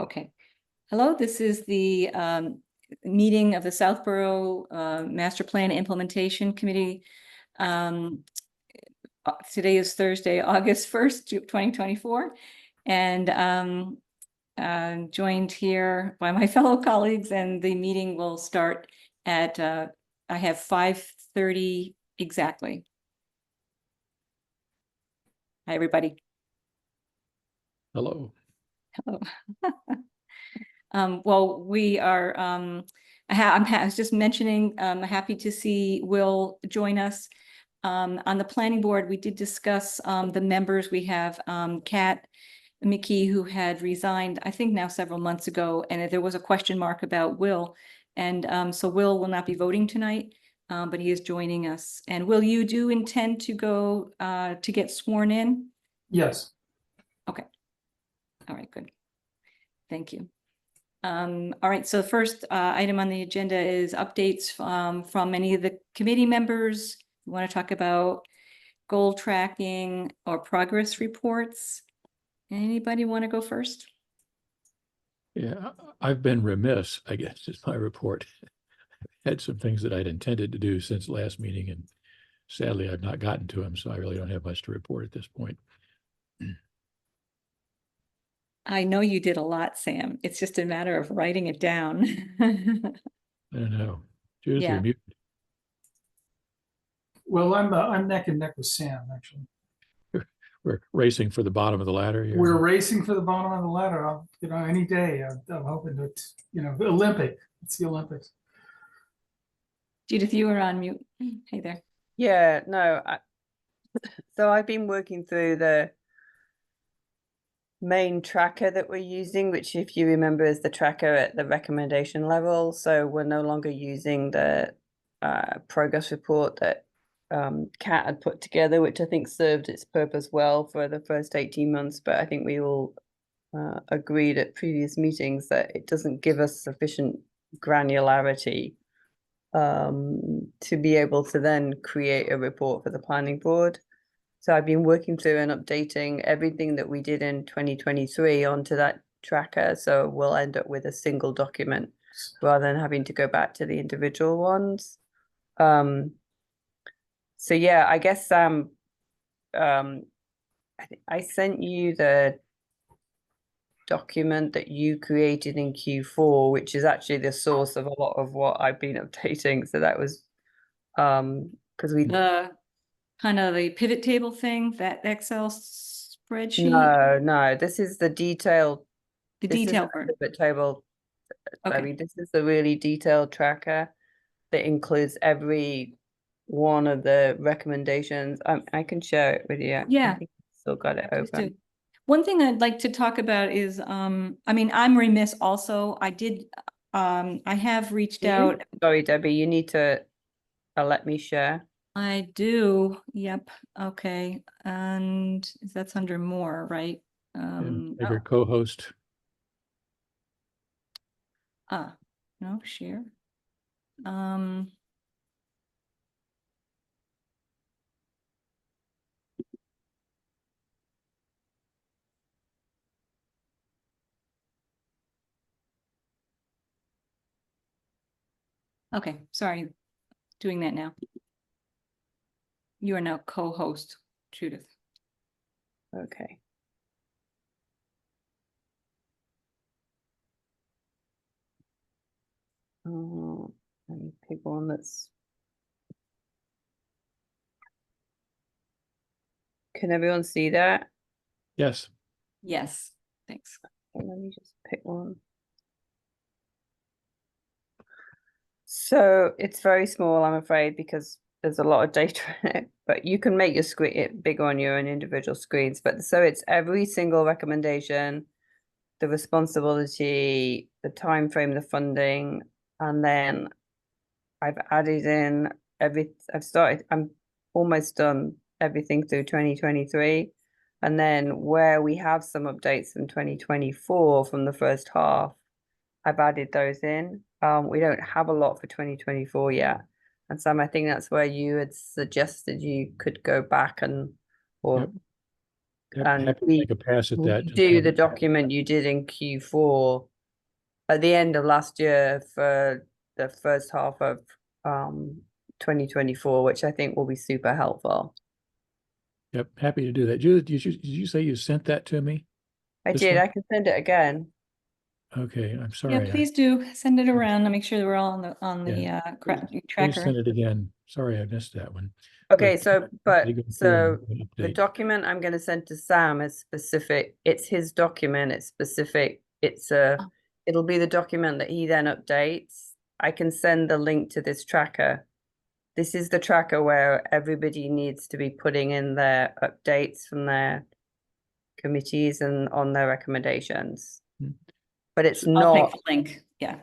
Okay. Hello, this is the meeting of the Southborough Master Plan Implementation Committee. Today is Thursday, August 1st, 2024. And joined here by my fellow colleagues, and the meeting will start at, I have 5:30 exactly. Hi, everybody. Hello. Hello. Well, we are, I was just mentioning, happy to see Will join us. On the planning board, we did discuss the members. We have Kat McKee, who had resigned, I think now several months ago, and there was a question mark about Will. And so Will not be voting tonight, but he is joining us. And Will, you do intend to go to get sworn in? Yes. Okay. All right, good. Thank you. All right, so the first item on the agenda is updates from any of the committee members. You want to talk about goal tracking or progress reports? Anybody want to go first? Yeah, I've been remiss, I guess, is my report. Had some things that I'd intended to do since last meeting, and sadly I've not gotten to them, so I really don't have much to report at this point. I know you did a lot, Sam. It's just a matter of writing it down. I don't know. Judith, Yeah. you're muted. Well, I'm neck and neck with Sam, actually. We're racing for the bottom of the ladder here. We're racing for the bottom of the ladder. Any day. I'm hoping that, Olympic. It's the Olympics. Judith, you were on mute. Hey there. Yeah, no. So I've been working through the main tracker that we're using, which, if you remember, is the tracker at the recommendation level. So we're no longer using the progress report that Kat had put together, which I think served its purpose well for the first 18 months. But I think we all agreed at previous meetings that it doesn't give us sufficient granularity to be able to then create a report for the planning board. So I've been working through and updating everything that we did in 2023 onto that tracker. So we'll end up with a single document rather than having to go back to the individual ones. So yeah, I guess I sent you the document that you created in Q4, which is actually the source of a lot of what I've been updating. So that was because we Kind of the pivot table thing, that Excel spreadsheet. No, this is the detailed. The detail pivot table. Okay. I mean, this is the really detailed tracker that includes every one of the recommendations. I can share it with you. Yeah. I think I've still got it open. One thing I'd like to talk about is, I mean, I'm remiss also. I have reached out. Sorry, Debbie, you need to let me share. I do. Yep. Okay. And that's under more, right? Make your co-host. No, share. Okay, sorry. Doing that now. You are now co-host, Judith. Okay. Let me pick one that's. Can everyone see that? Yes. Yes, thanks. Okay, let me just pick one. So it's very small, I'm afraid, because there's a lot of data in it, but you can make your screen bigger on your own individual screens. But so it's every single recommendation, the responsibility, the time frame, the funding, and then I've added in I'm almost done everything through 2023. And then where we have some updates from 2024 from the first half, I've added those in. We don't have a lot for 2024 yet. And Sam, I think that's where you had suggested you could go back and, or Yep. and Happy to take a pass at that. just do the haven't- document you did in Q4 at the end of last year for the first half of 2024, which I think will be super helpful. Yep, happy to do that. Judith, did you say you sent that to me? I This did. one? I can send it again. Okay, I'm Yeah, sorry. please do send it around to make sure that we're all on the Yeah. Please tracker. send it again. Sorry, I missed that one. Okay, But so but they go through so and the update. document I'm going to send to Sam is specific. It's his document. It's specific. It'll be the document that he then updates. I can send the link to this tracker. This is the tracker where everybody needs to be putting in their updates from their committees and on their recommendations. Hmm. But it's I'll not, take the link. Yeah.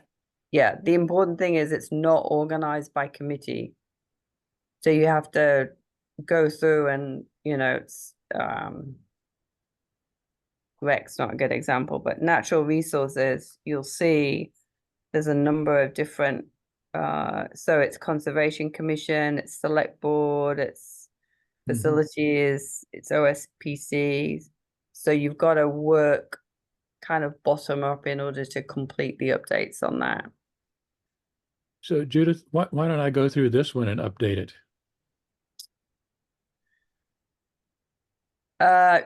yeah, the important thing is it's not organized by committee. So you have to go through and, it's Rec's not a good example, but natural resources, you'll see there's a number of different, so it's Conservation Commission, it's Select Board, it's Mhm. facilities, it's OSPC. So you've got to work kind of bottom up in order to complete the updates on that. So Judith, why don't I go through this one and update it?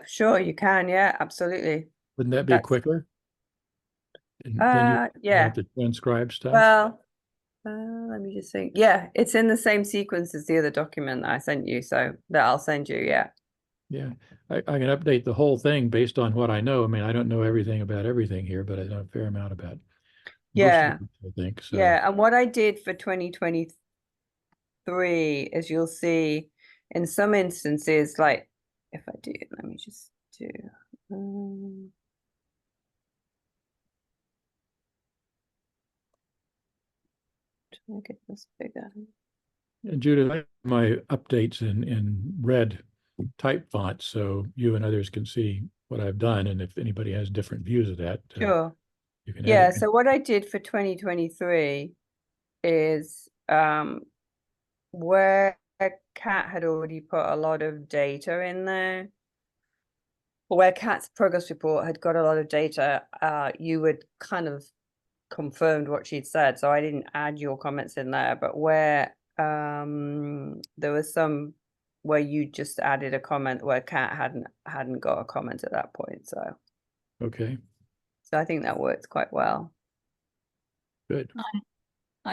Sure, you can, yeah, absolutely. Wouldn't that be That's- quicker? And then you don't Yeah. have to transcribe stuff? Well, let me just think. Yeah, it's in the same sequence as the other document that I sent you, so that I'll send you, yeah. Yeah, I can update the whole thing based on what I know. I mean, I don't know everything about everything here, but I know a fair amount about most Yeah. of it, I think, so. Yeah, and what I did for 2023 is you'll see in some instances, like if I do, let me just do. Trying to get this bigger. And Judith, I have my updates in red type font, so you and others can see what I've done, and if anybody has different views of that, Sure. you can Yeah, edit. so what I did for 2023 is where Kat had already put a lot of data in there, where Kat's progress report had got a lot of data, you would kind of confirmed what she'd said, so I didn't add your comments in there, but where there was some where you just added a comment where Kat hadn't got a comment at that point, so Okay, I think that works quite well. good.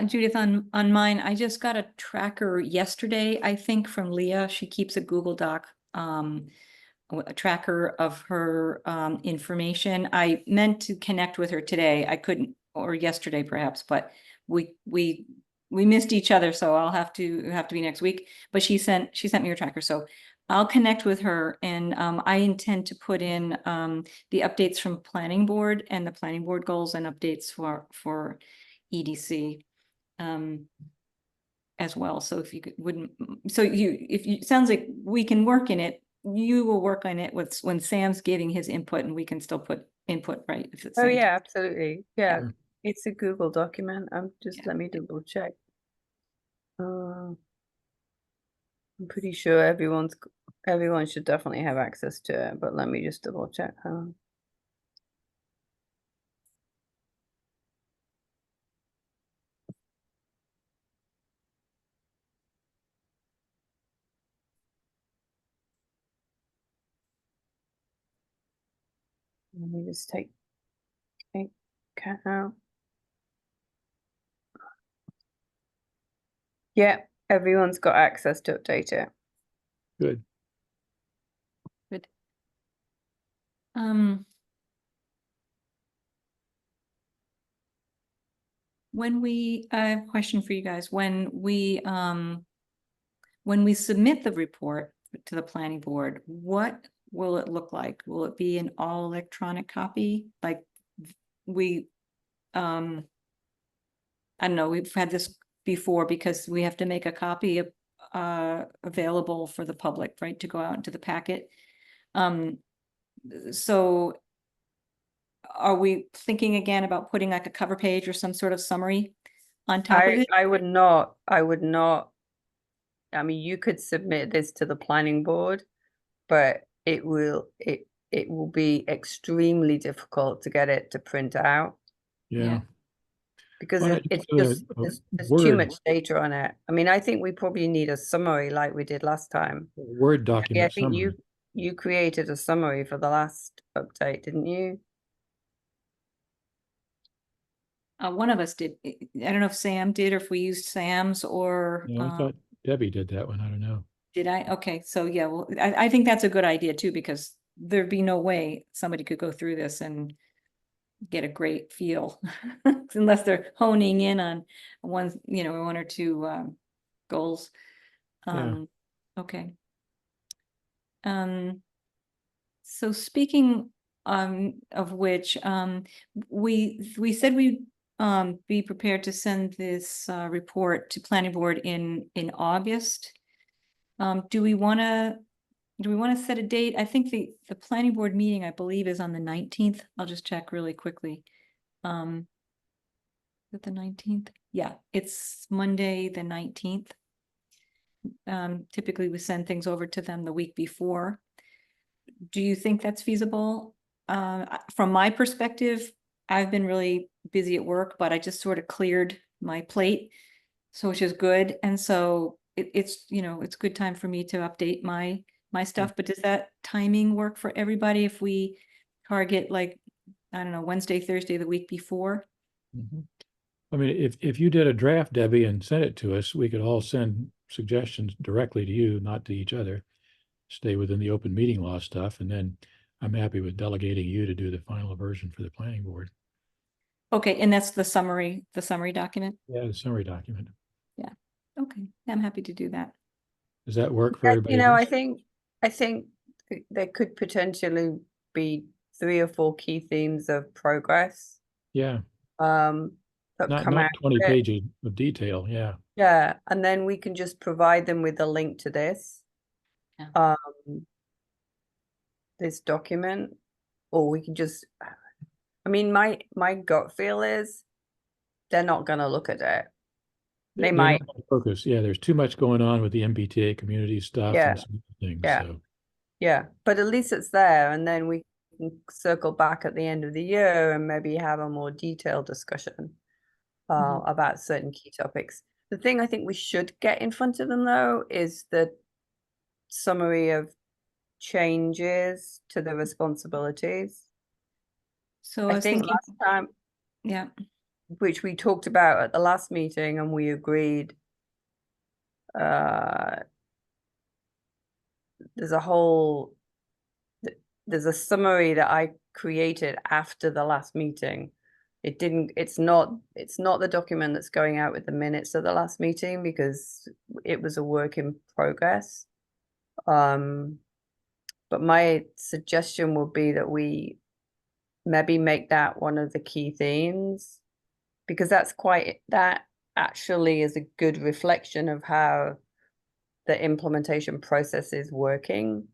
Judith, on mine, I just got a tracker yesterday, I think, from Leah. She keeps a Google Doc, a tracker of her information. I meant to connect with her today. I couldn't, or yesterday perhaps, but we missed each other, so I'll have to be next week. But she sent me her tracker, so I'll connect with her, and I intend to put in the updates from planning board and the planning board goals and updates for EDC as well. So if you sounds like we can work in it, you will work on it with when Sam's giving his input, and we can still put input, right? If it's Oh yeah, absolutely. Yeah, Sure. it's a Google document. Yeah. Let me double check. I'm pretty sure everyone should definitely have access to it, but let me just double check. Let me just take Cat out. Yeah, everyone's got access to update it. Good. Good. I have a question for you guys. When we submit the report to the planning board, what will it look like? Will it be an all electronic copy? Like I don't know, we've had this before because we have to make a copy of available for the public, right, to go out into the packet. So are we thinking again about putting like a cover page or some sort of summary on top of it? I would not. I mean, you could submit this to the planning board, but it will be extremely difficult to get it to print out Yeah. because Why not it's do a- just a there's too Word- much data on it. I mean, I think we probably need a summary like we did last time. Word Yeah, I document think summary. you created a summary for the last update, didn't you? One of us did. I don't know if Sam did or if we used Sam's or Yeah, I thought Debbie did that one. I don't know. did I? Okay, so yeah, well, I think that's a good idea too, because there'd be no way somebody could go through this and get a great feel unless they're honing in on one, one or two goals. Yeah. Okay. So speaking of which, we said we'd be prepared to send this report to planning board in August. Do we want to set a date? I think the planning board meeting, I believe, is on the 19th. I'll just check really quickly. Is it the 19th? Yeah, it's Monday, the 19th. Typically we send things over to them the week before. Do you think that's feasible? From my perspective, I've been really busy at work, but I just sort of cleared my plate, so which is good. And so it's it's a good time for me to update my stuff. But does that timing work for everybody if we target, like, I don't know, Wednesday, Thursday, the week before? Mhm. I mean, if you did a draft, Debbie, and sent it to us, we could all send suggestions directly to you, not to each other. Stay within the open meeting law stuff, and then I'm happy with delegating you to do the final version for the planning board. Okay, and that's the summary document? Yeah, the summary document. Yeah. Okay, I'm happy to do that. Does that work for Yeah, everybody I else? think there could potentially be 3 or 4 key themes of progress Yeah, that not come out 20 of it. pages of detail. Yeah. Yeah, and then we can just provide them with a link to this. Yeah. This document, or we can just, I mean, my gut feel is they're not going to look at it. They They're might, not gonna focus. Yeah, there's too much going on with the MBTA community stuff Yeah. and some other things. Yeah. So yeah, but at least it's there, and then we can circle back at the end of the year and maybe have a more detailed discussion Mhm. about certain key topics. The thing I think we should get in front of them, though, is the summary of changes to the responsibilities. So I I was think thinking, last time, yeah, which we talked about at the last meeting, and we agreed, there's a summary that I created after the last meeting. It's not the document that's going out with the minutes of the last meeting, because it was a work in progress. But my suggestion would be that we maybe make that one of the key themes, because that actually is a good reflection of how the implementation process is working.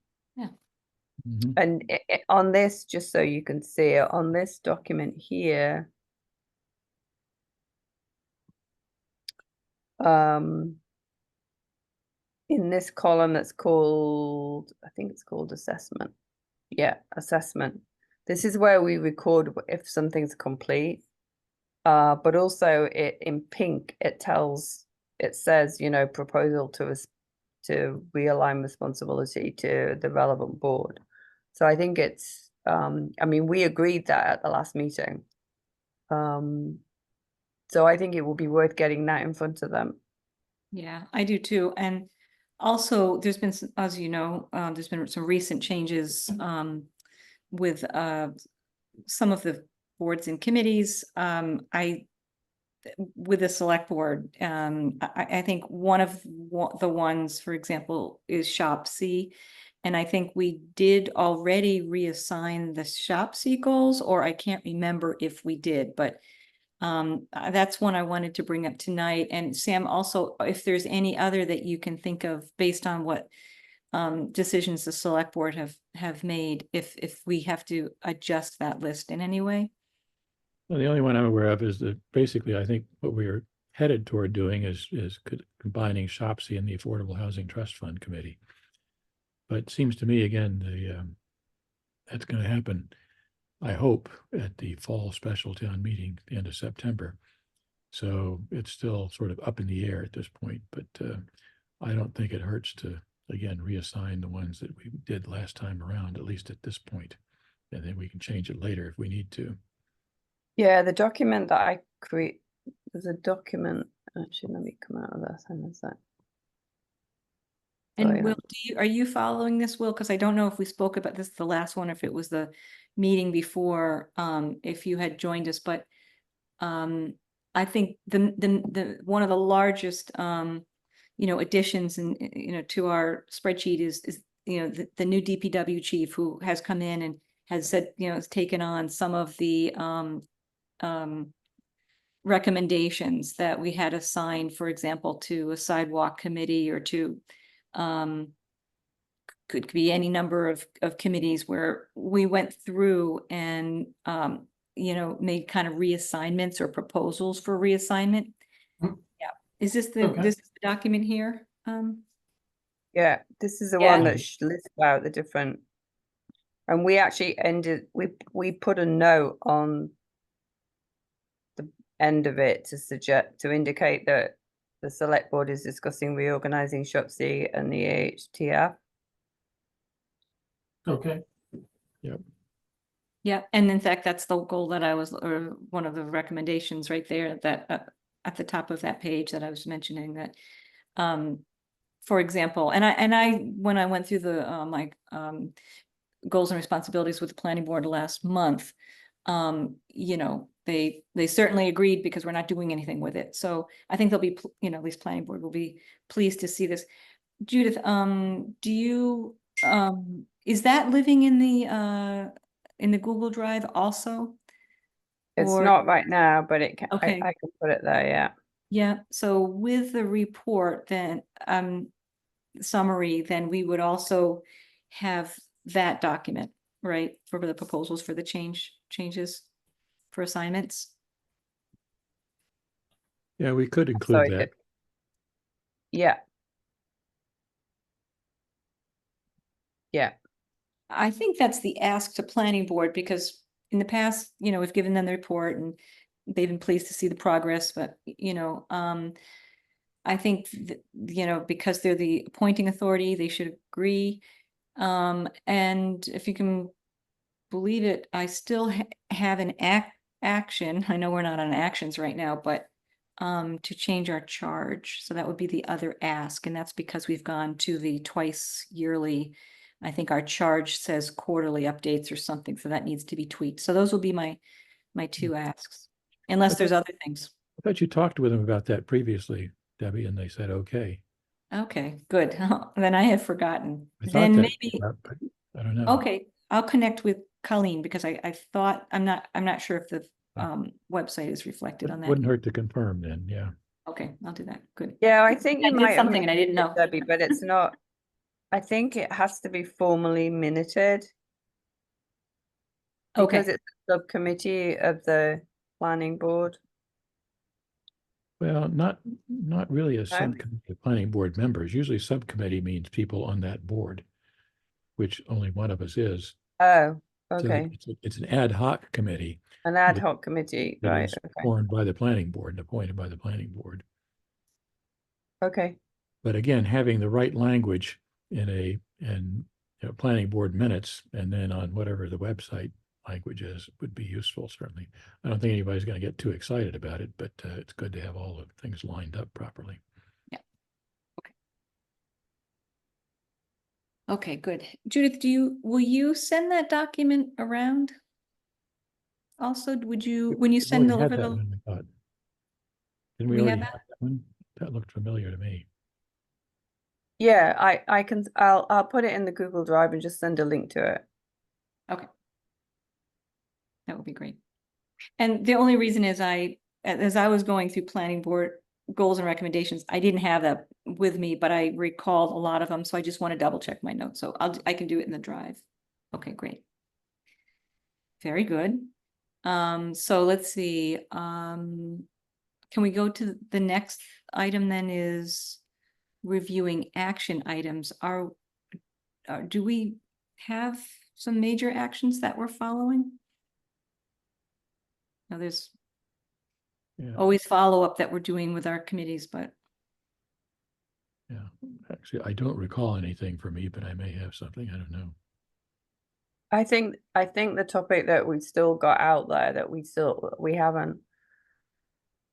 mhm. And on this, just so you can see it, on this document here, in this column that's called, I think it's called assessment. Yeah, assessment. This is where we record if something's complete. But also in pink, it says, proposal to realign responsibility to the relevant board. So I think it's, I mean, we agreed that at the last meeting. So I think it will be worth getting that in front of them. yeah, I do too. And also there's been, as you know, there's been some recent changes with some of the boards and committees. With the select board, I think one of the ones, for example, is Shop C. And I think we did already reassign the Shop C goals, or I can't remember if we did, but that's one I wanted to bring up tonight. And Sam, also, if there's any other that you can think of based on what decisions the select board have made, if we have to adjust that list in any way. Well, the only one I'm aware of is that basically I think what we are headed toward doing is combining SHOPSI and the Affordable Housing Trust Fund Committee. But it seems to me, again, that's going to happen, I hope, at the fall special town meeting, the end of September. So it's still sort of up in the air at this point, but I don't think it hurts to, again, reassign the ones that we did last time around, at least at this point. And then we can change it later if we need to. Yeah, the document that I create, there's a document, actually, let me come out of that. Hang on a sec. And Sorry, Will, are you following this, Will? Because I don't know if we spoke about this the last one, if it was the meeting before, if you had joined us, but I think the one of the largest additions and to our spreadsheet is the new DPW chief who has come in and has said has taken on some of the recommendations that we had assigned, for example, to a sidewalk committee or to could be any number of committees where we went through and made kind of reassignments or proposals for reassignment. Mhm. Yeah. Is this Okay. this is the document here? yeah, this is the Yeah. one that lists out the different, and we actually we put a note on the end of it to indicate that the select board is discussing reorganizing SHOPC and the AHTF. Okay, Yeah, and in fact, that's the goal that or one of the recommendations right there that at the top of that page that I was mentioning that, for example, and I when I went through the my goals and responsibilities with the planning board last month, they certainly agreed because we're not doing anything with it. So I think they'll be, at least planning board will be pleased to see this. Judith, do you is that living in the Google Drive also? It's Or- not right now, but it can. Okay. I can put it there. Yeah. Yeah. So with the report, then summary, then we would also have that document, right, for the proposals for the changes for assignments. Yeah, we could include Sorry, that. yeah. Yeah. I think that's the ask to planning board, because in the past, we've given them the report and they've been pleased to see the progress, but, I think, because they're the appointing authority, they should agree. And if you can believe it, I still have an action. I know we're not on actions right now, but to change our charge. So that would be the other ask. And that's because we've gone to the twice yearly. I think our charge says quarterly updates or something. So that needs to be tweaked. So those will be my two asks, unless there's other things. I thought you talked with them about that previously, Debbie, and they said, okay. Okay, good. Then I have forgotten. I thought Then that, maybe, but I don't know. okay, I'll connect with Colleen because I thought, I'm not sure if the website is reflected on that. Wouldn't hurt to confirm then, yeah. Okay, I'll do that. Good. Yeah, I think I you did might have something and I didn't mentioned know. it, Debbie, but it's not. I think it has to be formally minuted because Okay, it's a subcommittee of the planning board. Well, not really a subcommittee of planning board members. Usually subcommittee means people on that board, which only one of us is. Oh, So okay. it's an ad hoc committee An ad hoc committee, that right? is Okay. formed by the planning board and appointed by the planning board. Okay. But again, having the right language in planning board minutes and then on whatever the website language is would be useful, certainly. I don't think anybody's going to get too excited about it, but it's good to have all the things lined up properly. yeah. Okay, good. Judith, will you send that document around? Also, would you, when you We've send already over had that the, one, I thought. Didn't we We already have have that one? That looked familiar to me. Yeah, I can. I'll put it in the Google Drive and just send a link to it. okay. That would be great. And the only reason is as I was going through planning board goals and recommendations, I didn't have that with me, but I recalled a lot of them. So I just want to double check my notes. So I can do it in the drive. Okay, great. Very good. So let's see. Can we go to the next item then is reviewing action items? do we have some major actions that we're following? Now, there's Yeah, always follow-up that we're doing with our committees, but yeah. Actually, I don't recall anything for me, but I may have something. I don't know. I think the topic that we've still got out there that we haven't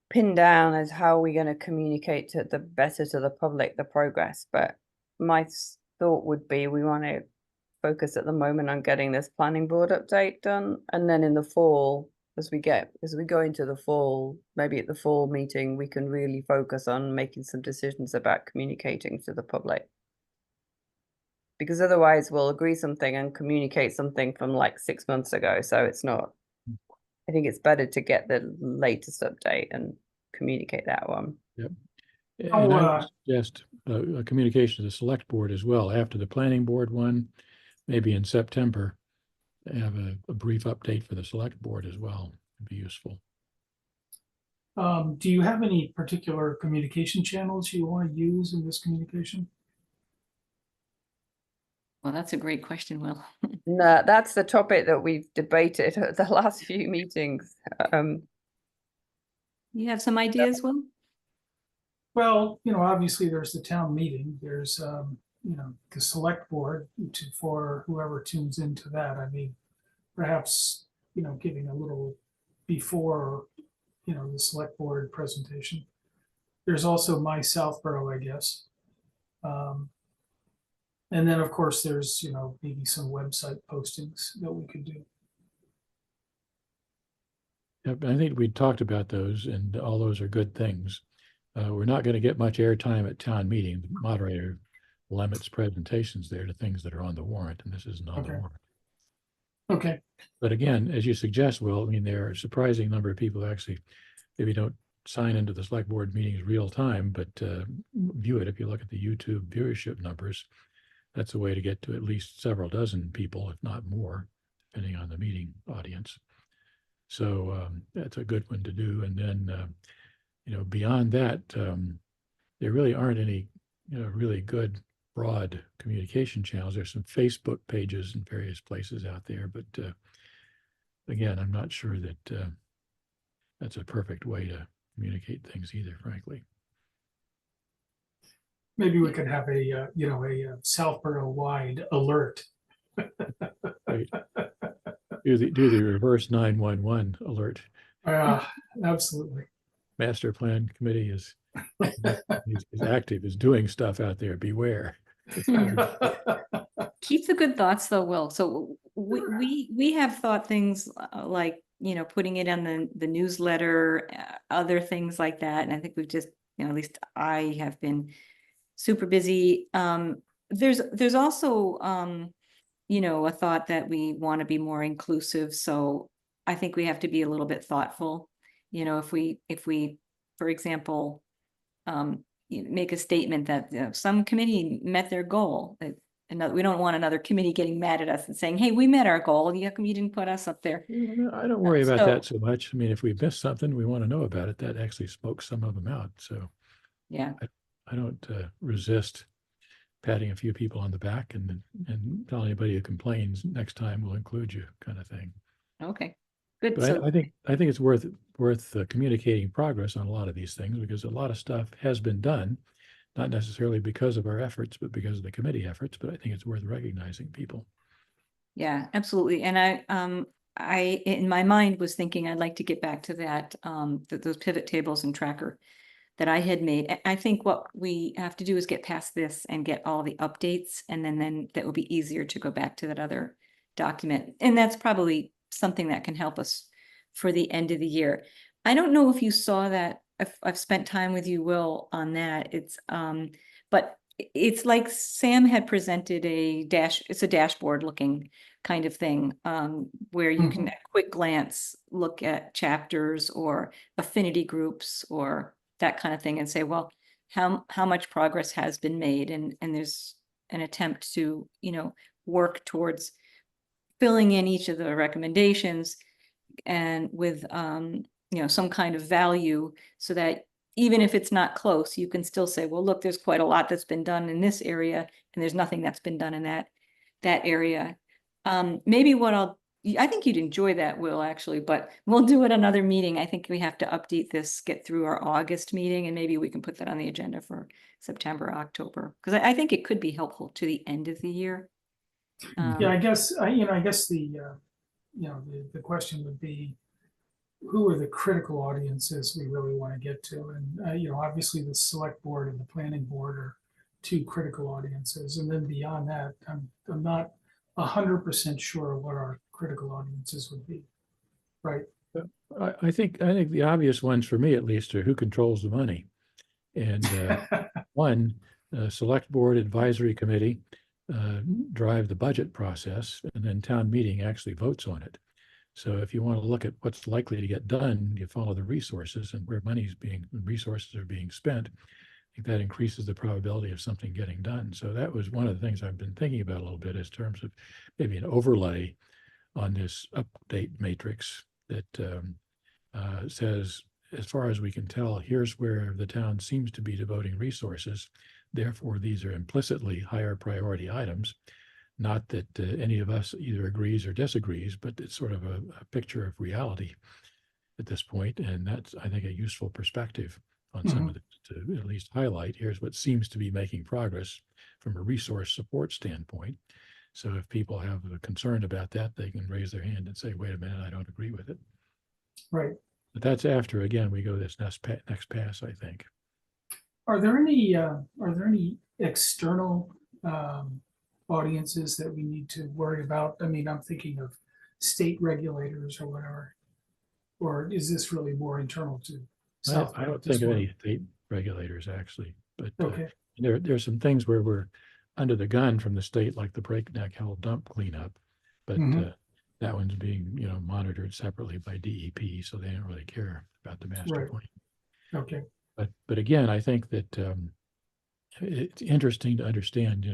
pinned down is how we're going to communicate to the better to the public the progress. But my thought would be we want to focus at the moment on getting this planning board update done, and then in the fall, as we go into the fall, maybe at the fall meeting, we can really focus on making some decisions about communicating to the public. Because otherwise we'll agree something and communicate something from like 6 months ago. So it's not, I think it's better to get the latest update and communicate that one. Yep. Oh, And I would suggest a communication to the select board as well, after the planning board one, maybe in September, have a brief update for the select board as well. It'd be useful. Do you have any particular communication channels you want to use in this communication? well, that's a great question, Will. No, that's the topic that we've debated at the last few meetings. You have some ideas, Will? Well, obviously there's the town meeting, there's, the select board for whoever tunes into that. I mean, perhaps, giving a little before, the select board presentation. There's also My Southborough, I guess. And then, of course, there's, maybe some website postings that we could do. Yep, I think we talked about those, and all those are good things. We're not going to get much airtime at town meeting. The moderator limits presentations there to things that are on the warrant, and this isn't on the Okay. warrant. Okay, But again, as you suggest, Will, I mean, there are a surprising number of people who actually maybe don't sign into the select board meetings real time, but view it. If you look at the YouTube viewership numbers, that's a way to get to at least several dozen people, if not more, depending on the meeting audience. So that's a good one to do. And then, beyond that, there really aren't any, really good broad communication channels. There's some Facebook pages in various places out there, but again, I'm not sure that that's a perfect way to communicate things either, frankly. maybe we could have a Southborough wide alert. Right. Do the reverse 911 alert. Absolutely. Master Plan Committee is active, is doing stuff out there. Beware. Keep the good thoughts though, Will. So we have thought things like, putting it on the newsletter, other things like that. And I think we've just, at least I have been super busy. There's also, a thought that we want to be more inclusive. So I think we have to be a little bit thoughtful. If we, for example, make a statement that some committee met their goal, we don't want another committee getting mad at us and saying, hey, we met our goal. How come you didn't put us up there? I don't worry about So- that so much. I mean, if we missed something, we want to know about it. That actually smokes some of them out. So Yeah. I don't resist patting a few people on the back and tell anybody who complains next time we'll include you, kind of thing. Okay, good. But So I think it's worth communicating progress on a lot of these things, because a lot of stuff has been done, not necessarily because of our efforts, but because of the committee efforts. But I think it's worth recognizing people. yeah, absolutely. And I in my mind was thinking I'd like to get back to that, those pivot tables and tracker that I had made. I think what we have to do is get past this and get all the updates, and then that will be easier to go back to that other document. And that's probably something that can help us for the end of the year. I don't know if you saw that. I've spent time with you, Will, on that. But it's like Sam had presented it's a dashboard looking kind of thing, where you can at quick glance look at chapters or affinity groups or that kind of thing and say, well, how much progress has been made, and there's an attempt to work towards filling in each of the recommendations and with some kind of value, so that even if it's not close, you can still say, well, look, there's quite a lot that's been done in this area and there's nothing that's been done in that that area. Maybe I think you'd enjoy that, Will, actually, but we'll do it another meeting. I think we have to update this, get through our August meeting, and maybe we can put that on the agenda for September, October, because I think it could be helpful to the end of the year. Yeah, I guess, I guess the question would be, who are the critical audiences we really want to get to? And, obviously the select board and the planning board are two critical audiences. And then beyond that, I'm not 100% sure what our critical audiences would be. Right. I think the obvious ones for me at least are who controls the money. And one, select board advisory committee drive the budget process, and then town meeting actually votes on it. So if you want to look at what's likely to get done, you follow the resources and where resources are being spent. I think that increases the probability of something getting done. So that was one of the things I've been thinking about a little bit, in terms of maybe an overlay on this update matrix that says, as far as we can tell, here's where the town seems to be devoting resources. Therefore, these are implicitly higher priority items. Not that any of us either agrees or disagrees, but it's sort of a picture of reality at this point. And that's, I think, a useful perspective on some of it, to at least highlight, here's what seems to be making progress from a resource support standpoint. So if people have a concern about that, they can raise their hand and say, wait a minute, I don't agree with it. Right. But that's after, again, we go this next pass, I think. Are there any external audiences that we need to worry about? I mean, I'm thinking of state regulators or whatever. Or is this really more internal to South? I don't think of any state regulators actually, but Okay. There's some things where we're under the gun from the state, like the Breakneck Hill dump cleanup, but that one's being monitored separately by DEP, so they don't really care about the master plan. Okay. But again, I think that it's interesting to understand,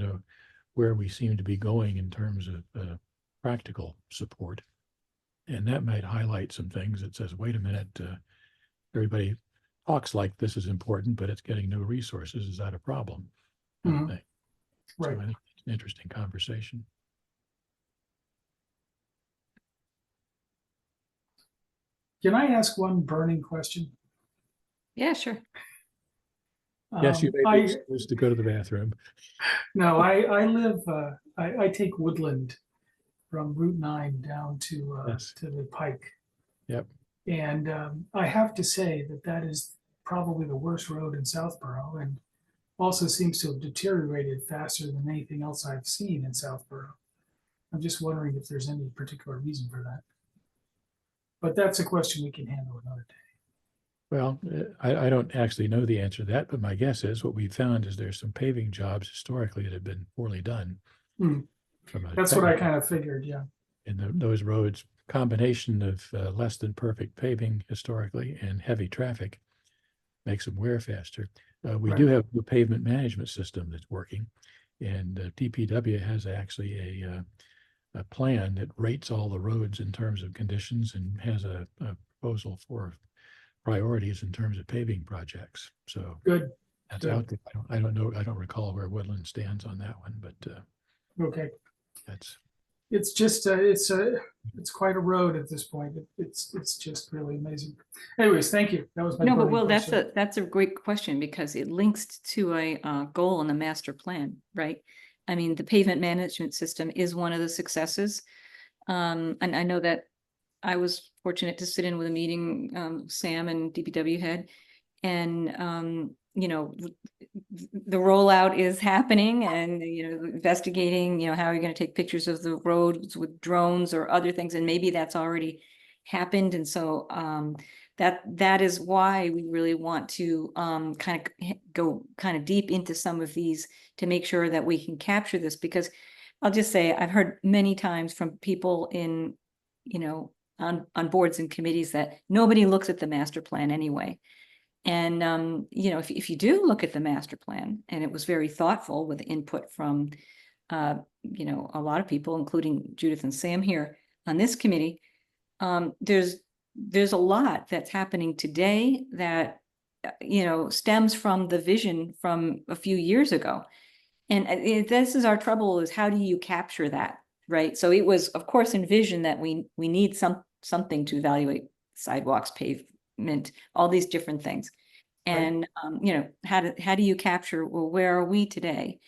where we seem to be going in terms of practical support, and that might highlight some things that says, wait a minute, everybody talks like this is important, but it's getting no resources. Is that a problem? Right. So I think it's an interesting conversation. Can I ask one burning question? Yeah, sure. Yes, you may be supposed to go to the bathroom. No, I live, I take Woodland from Route 9 down to the Pike. Yep. And I have to say that is probably the worst road in Southborough, and also seems to have deteriorated faster than anything else I've seen in Southborough. I'm just wondering if there's any particular reason for that. But that's a question we can handle another day. Well, I don't actually know the answer to that, but my guess is what we found is there's some paving jobs historically that have been poorly done. That's what I kind of figured, yeah. And those roads, combination of less than perfect paving historically and heavy traffic makes them wear faster. We do have a pavement management system that's working, and DPW has actually a plan that rates all the roads in terms of conditions and has a proposal for priorities in terms of paving projects. So good. That's out there. I don't know. I don't recall where Woodland stands on that one, but okay. That's. It's just it's quite a road at this point. It's just really amazing. Anyways, thank you. That was my no, but Will, question. that's a great question, because it links to a goal in the master plan, right? I mean, the pavement management system is one of the successes, and I know that I was fortunate to sit in with a meeting Sam and DPW had, and the rollout is happening, and investigating how you're going to take pictures of the roads with drones or other things, and maybe that's already happened. And so that is why we really want to kind of go kind of deep into some of these to make sure that we can capture this, because I'll just say I've heard many times from people in on boards and committees that nobody looks at the master plan anyway. And, if you do look at the master plan, and it was very thoughtful with input from, a lot of people, including Judith and Sam here on this committee, there's a lot that's happening today that, stems from the vision from a few years ago. And this is our trouble, is how do you capture that, right? So it was, of course, envisioned that we need something to evaluate sidewalks, pavement, all these different things. And, you know, how do you capture, well, where are we today?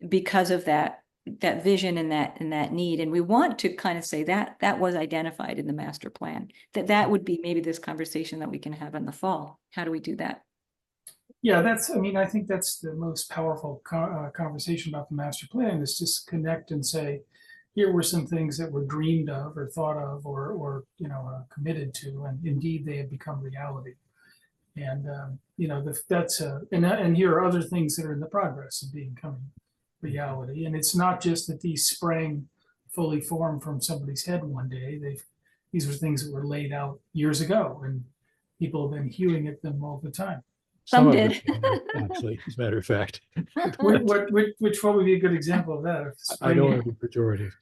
Because of that vision and that need. And we want to kind of say that was identified in the master plan, that would be maybe this conversation that we can have in the fall. How do we do that? Yeah, I mean, I think that's the most powerful conversation about the master plan, is just connect and say, here were some things that were dreamed of or thought of or you know, committed to, and indeed they have become reality. And you know, and here are other things that are in the progress of becoming reality. And it's not just that these sprang fully formed from somebody's head one day. These were things that were laid out years ago, and people have been hewing at them all the time. Some of did. it, actually, as a matter of fact. What would be a good example of that? I don't want to be pejorative.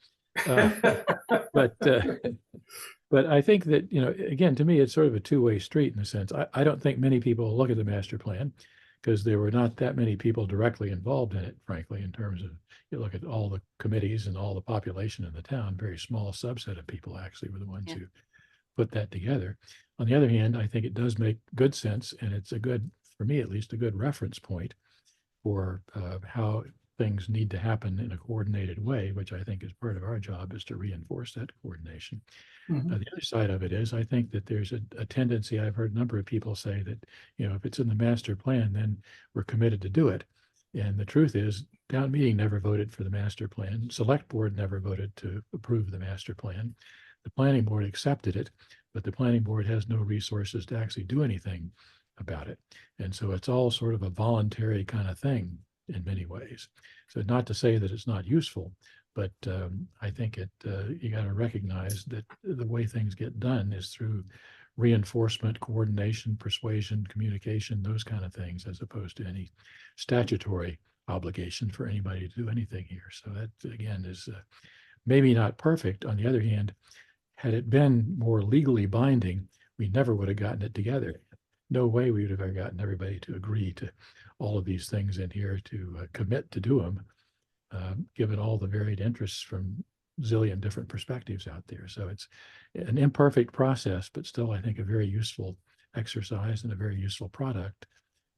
But I think that, you know, again, to me, it's sort of a two-way street in a sense. I don't think many people look at the master plan because there were not that many people directly involved in it, frankly, in terms of, you look at all the committees and all the population in the town, very small subset of people actually were the ones who put that together. On the other hand, I think it does make good sense, and it's a good, for me at least, a good reference point for how things need to happen in a coordinated way, which I think is part of our job, is to reinforce that coordination. Mhm. The other side of it is, I think that there's a tendency, I've heard a number of people say that, you know, if it's in the master plan, then we're committed to do it. And the truth is, town meeting never voted for the master plan. Select board never voted to approve the master plan. The planning board accepted it, but the planning board has no resources to actually do anything about it. And so it's all sort of a voluntary kind of thing in many ways. So not to say that it's not useful, but I think you got to recognize that the way things get done is through reinforcement, coordination, persuasion, communication, those kind of things, as opposed to any statutory obligation for anybody to do anything here. So that, again, is maybe not perfect. On the other hand, had it been more legally binding, we never would have gotten it together. No way we would have ever gotten everybody to agree to all of these things in here, to commit to do them, given all the varied interests from zillion different perspectives out there. So it's an imperfect process, but still, I think, a very useful exercise and a very useful product,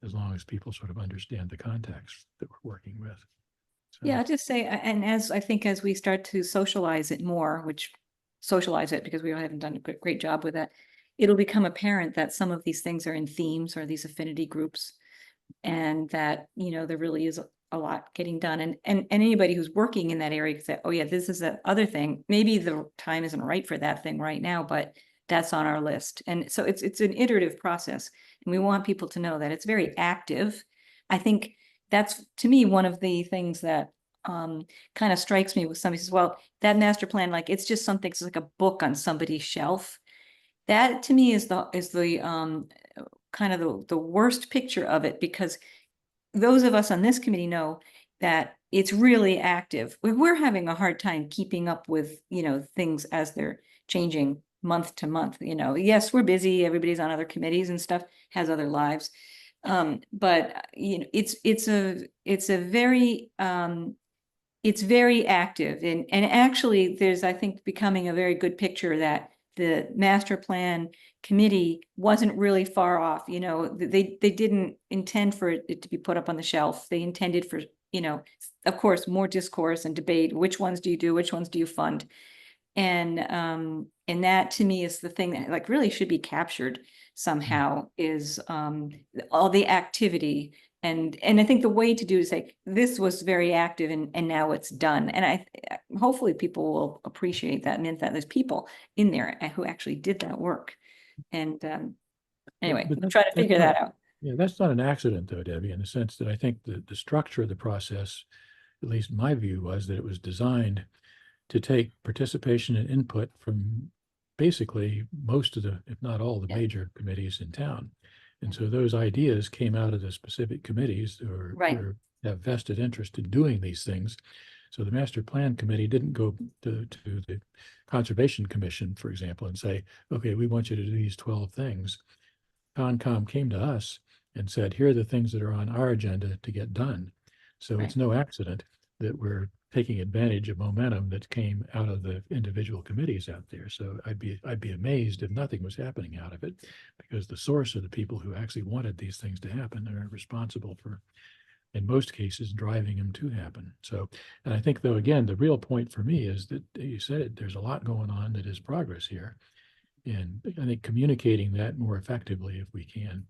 as long as people sort of understand the context that we're working with. So, Yeah, I'll just say, and as I think as we start to socialize it more, socialize it because we haven't done a great job with that, it'll become apparent that some of these things are in themes or these affinity groups, and that, you know, there really is a lot getting done. And anybody who's working in that area can say, oh yeah, this is that other thing. Maybe the time isn't right for that thing right now, but that's on our list. And so it's an iterative process. And we want people to know that it's very active. I think that's, to me, one of the things that kind of strikes me with somebody says, well, that master plan, like, it's just something, it's like a book on somebody's shelf. That to me is the kind of the worst picture of it, because those of us on this committee know that it's really active. We're having a hard time keeping up with, you know, things as they're changing month to month. You know, yes, we're busy. Everybody's on other committees and stuff, has other lives. But you know, it's very active, and actually there's, I think, becoming a very good picture that the master plan committee wasn't really far off. You know, they didn't intend for it to be put up on the shelf. They intended for, you know, of course, more discourse and debate. Which ones do you do? Which ones do you fund? And that to me is the thing that, like, really should be captured somehow, is all the activity. And I think the way to do is say, this was very active and now it's done. And hopefully people will appreciate that, meant that there's people in there who actually did that work. And anyway, but we'll try to figure that out. Yeah, that's not an accident though, Debbie, in the sense that I think the structure of the process, at least my view, was that it was designed to take participation and input from basically most of the, if not all, the major committees in town. And so those ideas came out of the specific committees or have vested interest in doing these things. So the master plan committee didn't go to the Conservation Commission, for example, and say, okay, we want you to do these 12 things. Concom came to us and said, here are the things that are on our agenda to get done. So Right. it's no accident that we're taking advantage of momentum that came out of the individual committees out there. So I'd be amazed if nothing was happening out of it, because the source of the people who actually wanted these things to happen are responsible for, in most cases, driving them to happen. So, and I think, though, again, the real point for me is that you said it, there's a lot going on that is progress here. And I think communicating that more effectively, if we can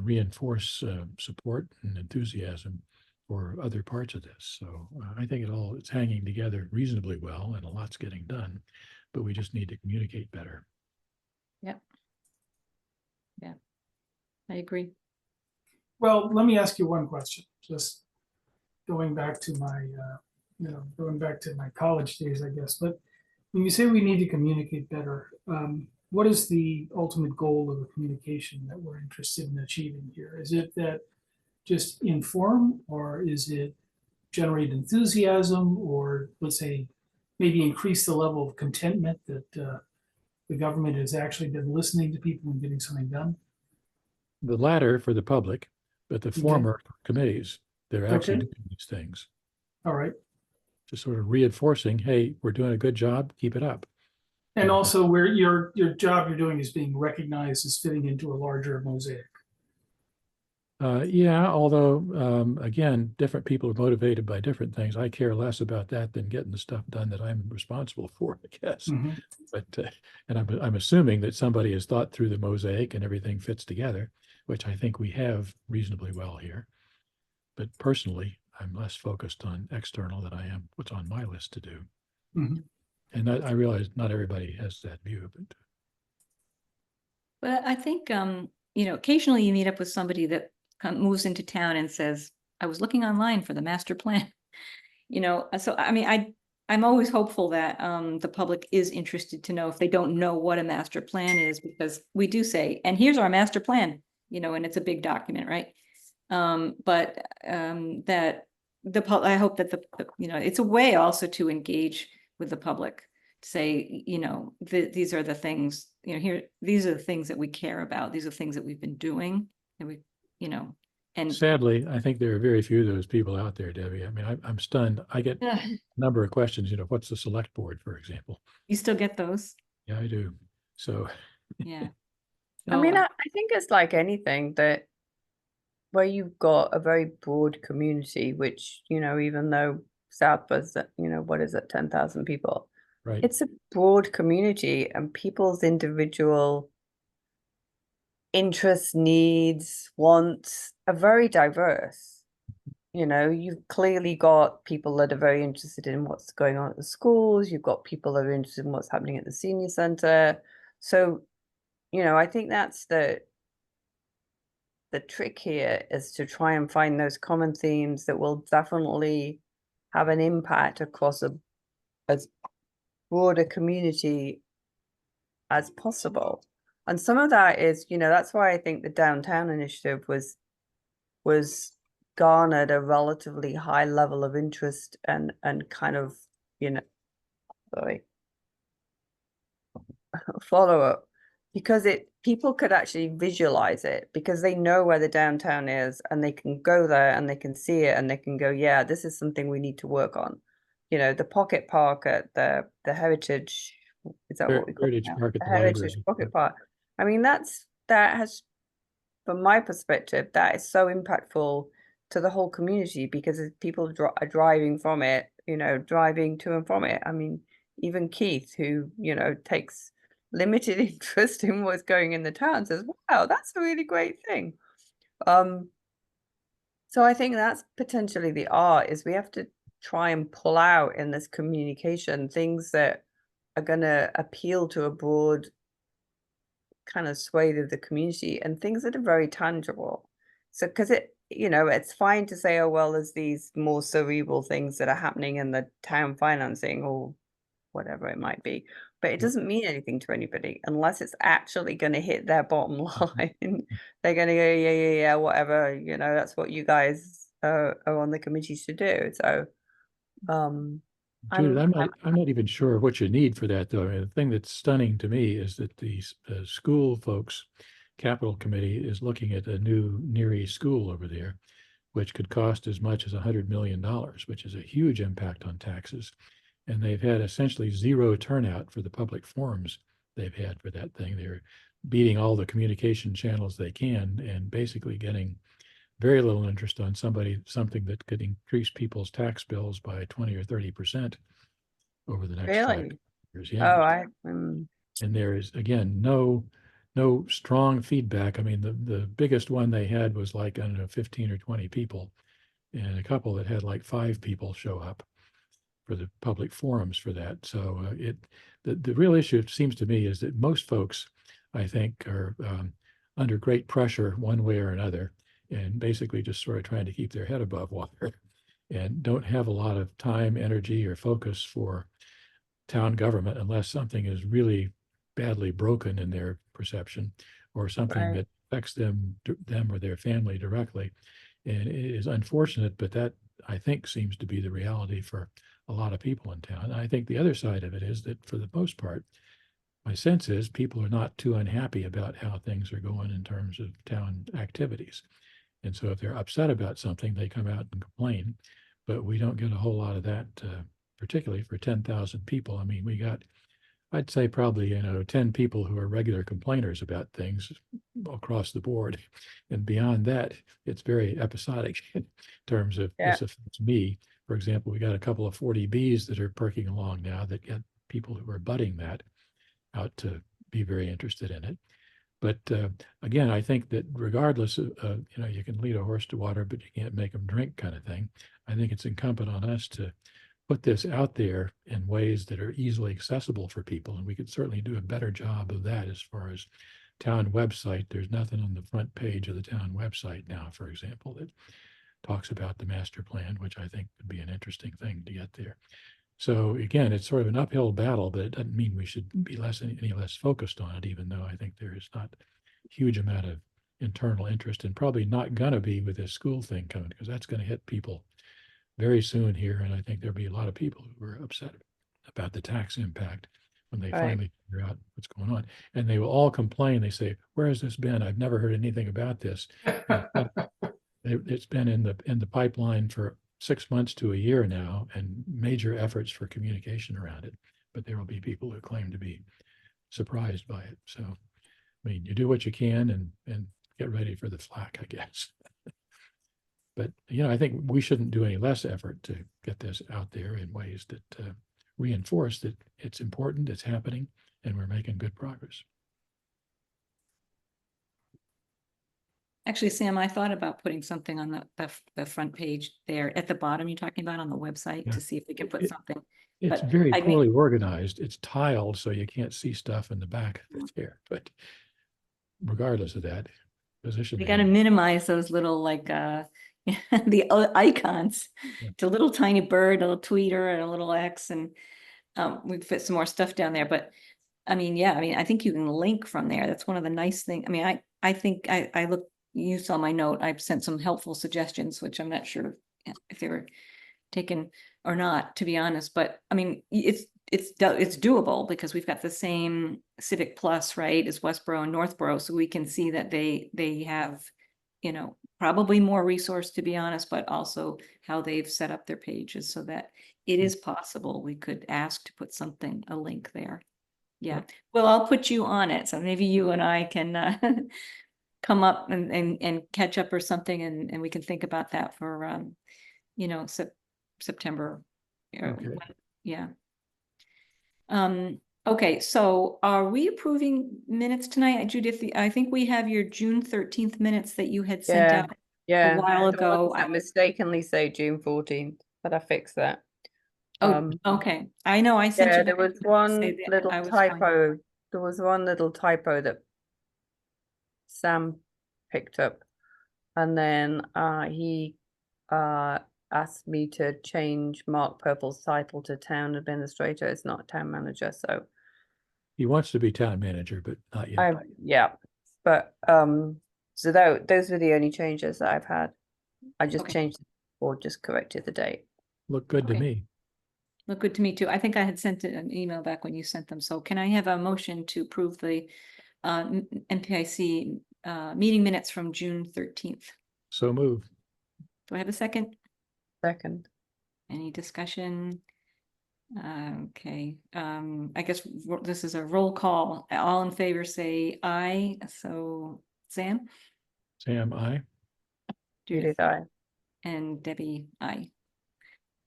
reinforce support and enthusiasm for other parts of this. So I think it's hanging together reasonably well, and a lot's getting done, but we just need to communicate better. Yeah, I agree. Well, let me ask you one question, just going back to my, going back to my college days, I guess. But when you say we need to communicate better, what is the ultimate goal of the communication that we're interested in achieving here? Is it that just inform, or is it generate enthusiasm, or let's say maybe increase the level of contentment that the government has actually been listening to people and getting something done? The latter for the public, but the Okay. former committees, they're actually Okay. doing these things. All right. Just sort of reinforcing, hey, we're doing a good job, keep it up. And also where your job you're doing is being recognized as fitting into a larger mosaic. Yeah, although, again, different people are motivated by different things. I care less about that than getting the stuff done that I'm responsible for, I guess. Mhm. But, and I'm assuming that somebody has thought through the mosaic and everything fits together, which I think we have reasonably well here. But personally, I'm less focused on external than I am what's on my list to do. Mhm. And I realize not everybody has that view, But I think, occasionally you meet up with somebody that moves into town and says, I was looking online for the master plan. So I mean, I'm always hopeful that the public is interested to know if they don't know what a master plan is, because we do say, and here's our master plan, and it's a big document, right? But that I hope that it's a way also to engage with the public, to say, these are the things, these are the things that we care about. These are the things that we've been doing, and and sadly, I think there are very few of those people out there, Debbie. I mean, I'm stunned. I get a number of questions, what's the select board, for example? you still get those. Yeah, I do. So, Yeah. I mean, I think it's like anything that where you've got a very broad community, which, even though South was, what is it, 10,000 people? right. It's a broad community, and people's individual interests, needs, wants are very diverse. You've clearly got people that are very interested in what's going on at the schools. You've got people that are interested in what's happening at the senior center. So, I think that's the trick here, is to try and find those common themes that will definitely have an impact across as broad a community as possible. And some of that is, that's why I think the downtown initiative was garnered a relatively high level of interest and kind of, follow up, because people could actually visualize it, because they know where the downtown is, and they can go there and they can see it, and they can go, yeah, this is something we need to work on. The pocket park at the Heritage, is that what we call it Heritage now? Park at The the Heritage library. Pocket Park. I mean, that has, from my perspective, that is so impactful to the whole community, because people are driving from it, driving to and from it. I mean, even Keith, who, takes limited interest in what's going in the town, says, wow, that's a really great thing. So I think that's potentially the art, is we have to try and pull out in this communication things that are going to appeal to a broad kind of swathe of the community, and things that are very tangible. So, because it's fine to say, oh, well, there's these more cerebral things that are happening in the town financing or whatever it might be, but it doesn't mean anything to anybody unless it's actually going to hit their bottom line. They're going to go, yeah, whatever, that's what you guys are on the committee to do. So, Judith, I'm not even sure what you need for that, though. I mean, the thing that's stunning to me is that the school folks, Capital Committee, is looking at a new Near East school over there. which could cost as much as $100 million, which is a huge impact on taxes. And they've had essentially zero turnout for the public forums they've had for that thing. They're beating all the communication channels they can and basically getting very little interest on something that could increase people's tax bills by 20 or 30% over the next 5 Really? years. Oh, Yeah. um, And there is, again, no strong feedback. I mean, the biggest one they had was like, I don't know, 15 or 20 people, and a couple that had like 5 people show up for the public forums for that. So the real issue, it seems to me, is that most folks, I think, are under great pressure one way or another, and basically just sort of trying to keep their head above water and don't have a lot of time, energy, or focus for town government unless something is really badly broken in their perception or something Right. that affects them or their family directly. And it is unfortunate, but that, I think, seems to be the reality for a lot of people in town. I think the other side of it is that for the most part, my sense is people are not too unhappy about how things are going in terms of town activities. And so if they're upset about something, they come out and complain, but we don't get a whole lot of that, particularly for 10,000 people. I mean, we got, I'd say probably, 10 people who are regular complainers about things across the board. And beyond that, it's very episodic in terms of Yeah. this affects me. For example, we got a couple of 40Bs that are perking along now that get people who are budding that out to be very interested in it. But again, I think that regardless of, you can lead a horse to water, but you can't make them drink kind of thing. I think it's incumbent on us to put this out there in ways that are easily accessible for people. And we could certainly do a better job of that as far as town website. There's nothing on the front page of the town website now, for example, that talks about the master plan, which I think would be an interesting thing to get there. So again, it's sort of an uphill battle, but it doesn't mean we should be any less focused on it, even though I think there is not a huge amount of internal interest, and probably not gonna be with this school thing coming, because that's gonna hit people very soon here. And I think there'll be a lot of people who are upset about the tax impact when they Right. finally figure out what's going on. And they will all complain. They say, where has this been? I've never heard anything about this. It's been in the pipeline for 6 months to a year now, and major efforts for communication around it. But there will be people who claim to be surprised by it. So, I mean, you do what you can and get ready for the flack, I guess. But, I think we shouldn't do any less effort to get this out there in ways that reinforce that it's important, it's happening, and we're making good progress. Actually, Sam, I thought about putting something on the front page there at the bottom you're talking about on the website Yeah. to see if we can put It- something. It's But very I mean- poorly organized. It's tiled, so you can't see stuff in the back there. But regardless of that, position. We got to minimize those little like the icons. Yeah. It's a little tiny bird, a little tweeter, and a little X, and we fit some more stuff down there. But I mean, yeah, I mean, I think you can link from there. That's one of the nice things. I mean, I think I look. You saw my note. I've sent some helpful suggestions, which I'm not sure if they were taken or not, to be honest. But I mean, it's doable because we've got the same Civic Plus, right, as Westboro and Northborough, so we can see that they have, probably more resource, to be honest, but also how they've set up their pages so that it is possible we could ask to put a link there. Yeah, well, I'll put you on it, so maybe you and I can come up and catch up or something, and we can think about that for September. Okay. Yeah. Okay, so are we approving minutes tonight, Judith? I think we have your June 13th minutes that you had sent out. Yeah. while The ones ago. that mistakenly say June 14th, but I fixed that. Oh, okay. I know I sent Yeah, you. there back was to one say that little I was fine. typo. There was one little typo that Sam picked up, and then he asked me to change Mark Purple's title to town administrator. It's not town manager, so He wants to be town manager, but not yet. but so those were the only changes that I've had. I just Okay. changed or just corrected the date. Look good to Okay. me. Look good to me too. I think I had sent an email back when you sent them. So can I have a motion to approve the MPIC meeting minutes from June 13th? So moved. Do I have a second? Second. Any discussion? Okay, I guess this is a roll call. All in favor say aye. So Sam? Sam, I, Judith, aye. And Debbie, aye.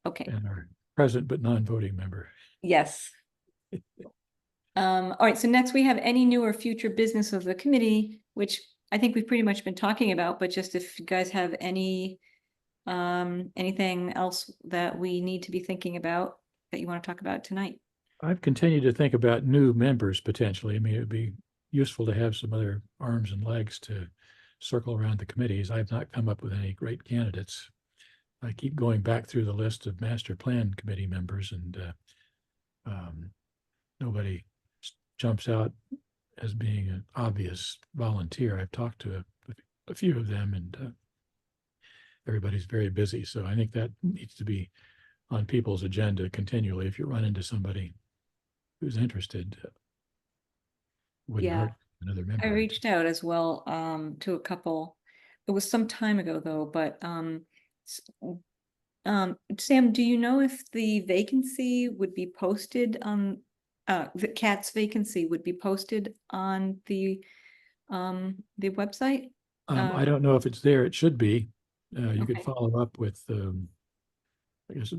Okay, and our present but non-voting member. yes. All right, so next we have any new or future business of the committee, which I think we've pretty much been talking about, but just if you guys have any anything else that we need to be thinking about that you want to talk about tonight. I've continued to think about new members potentially. I mean, it would be useful to have some other arms and legs to circle around the committees. I've not come up with any great candidates. I keep going back through the list of master plan committee members, and nobody jumps out as being an obvious volunteer. I've talked to a few of them, and everybody's very busy. So I think that needs to be on people's agenda continually. If you run into somebody who's interested, wouldn't Yeah. hurt another member. I reached out as well to a couple. It was some time ago though, but Sam, do you know if the vacancy would be posted on the Cat's vacancy would be posted on the website? I don't know if it's there. It should be. You could Okay. follow up with I guess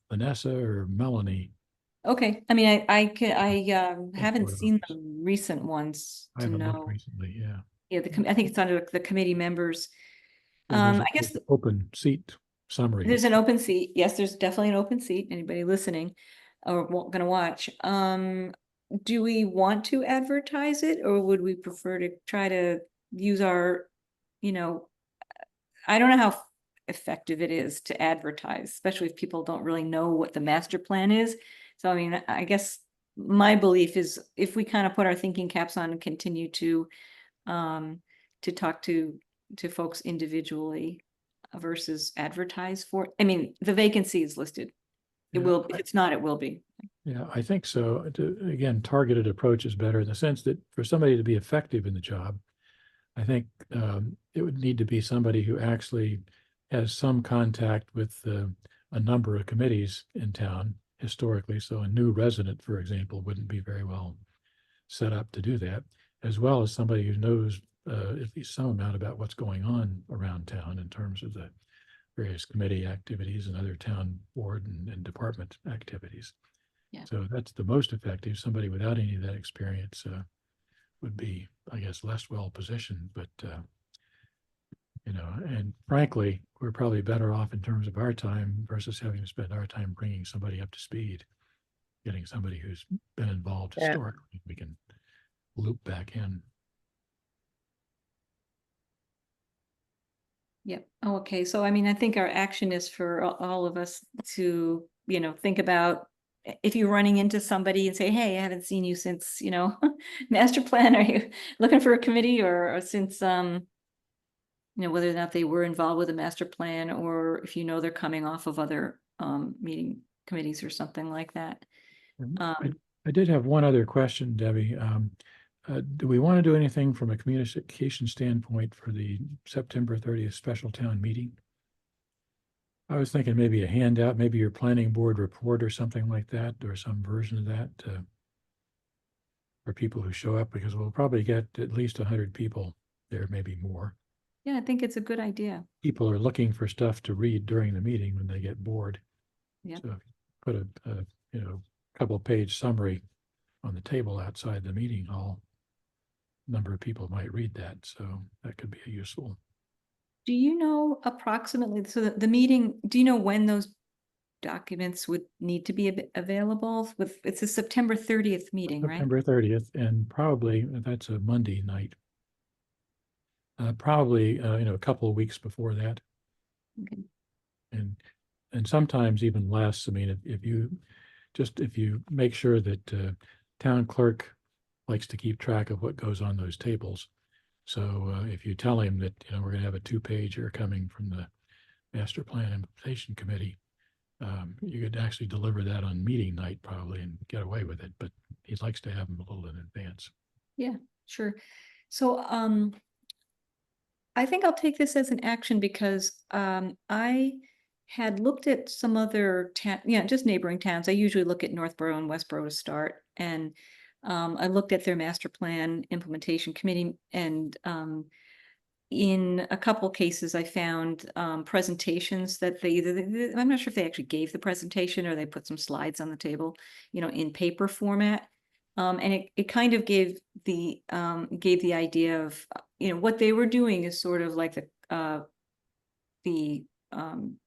Vanessa or Melanie. Okay, I mean, I haven't photos. seen the recent ones I to haven't looked know. recently. Yeah. Yeah, I think it's under the committee members. Well, there's I a guess open seat summary. there's an open seat. Yes, there's definitely an open seat. Anybody listening or gonna watch. Do we want to advertise it or would we prefer to try to use our, you know, I don't know how effective it is to advertise, especially if people don't really know what the master plan is. So I mean, I guess my belief is if we kind of put our thinking caps on and continue to talk to folks individually versus advertise for, I mean, the vacancy is listed. It Yeah, will, if it's not, it will be. Yeah, I think so. Again, targeted approach is better in the sense that for somebody to be effective in the job, I think it would need to be somebody who actually has some contact with a number of committees in town historically. So a new resident, for example, wouldn't be very well set up to do that, as well as somebody who knows at least some amount about what's going on around town in terms of the various committee activities and other town board and department activities. Yeah. So that's the most effective. Somebody without any of that experience would be, I guess, less well positioned, but you know, and frankly, we're probably better off in terms of our time versus having to spend our time bringing somebody up to speed, getting somebody who's been involved Yeah. historically, we can loop back in. Yep. Oh, okay. So I mean, I think our action is for all of us to, you know, think about if you're running into somebody and say, hey, I haven't seen you since, you know, master plan, are you looking for a committee or since, you know, whether or not they were involved with a master plan or if you know they're coming off of other meeting committees or something like that. I did have one other question, Debbie. Do we want to do anything from a communication standpoint for the September 30th special town meeting? I was thinking maybe a handout, maybe your planning board report or something like that, or some version of that for people who show up, because we'll probably get at least 100 people there, maybe more. Yeah, I think it's a good idea. People are looking for stuff to read during the meeting when they get bored. Yep. So if you put a you know, couple page summary on the table outside the meeting hall, number of people might read that. So that could be a useful. Do you know approximately, so the meeting, do you know when those documents would need to be available with, it's a September 30th meeting, right? September 30th, and probably that's a Monday night. Probably, you know, a couple of weeks before that. Okay. And sometimes even less. I mean, if you make sure that town clerk likes to keep track of what goes on those tables. So if you tell him that, you know, we're going to have a 2-pager coming from the master plan implementation committee, you could actually deliver that on meeting night probably and get away with it, but he likes to have them a little in advance. Yeah, sure. So I think I'll take this as an action because I had looked at some other just neighboring towns. I usually look at Northborough and Westborough to start. And I looked at their master plan implementation committee, and in a couple cases, I found presentations that they either, I'm not sure if they actually gave the presentation or they put some slides on the table, in paper format. And it kind of gave the idea of, what they were doing is sort of like the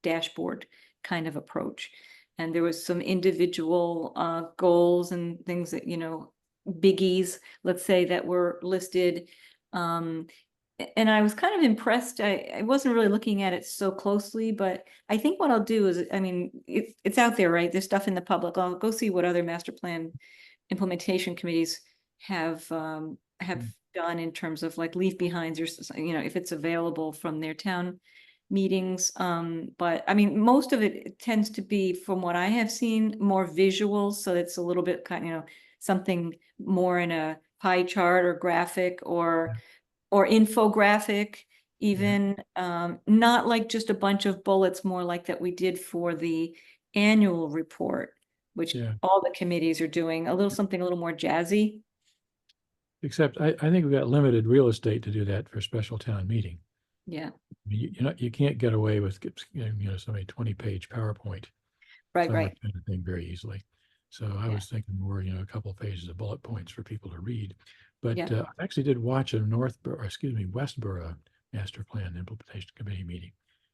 dashboard kind of approach. And there was some individual goals and things that, biggies, let's say, that were listed. And I was kind of impressed. I wasn't really looking at it so closely, but I think what I'll do is, I mean, it's out there, right? There's stuff in the public. I'll go see what other master plan implementation committees have done in terms of like leave behinds, or if it's available from their town meetings. But I mean, most of it tends to be, from what I have seen, more visuals. So it's a little bit kind of, something more in a pie chart or graphic or infographic, even, not like just a bunch of bullets, more like that we did for the annual report, which all the committees are doing, something a little more jazzy. Except I think we've got limited real estate to do that for a special town meeting. Yeah. I mean, you can't get away with, somebody 20-page PowerPoint. Right. Kind of thing very easily. So I was thinking more, a couple of pages of bullet points for people to read. But I actually did watch a Westborough Master Plan Implementation Committee meeting.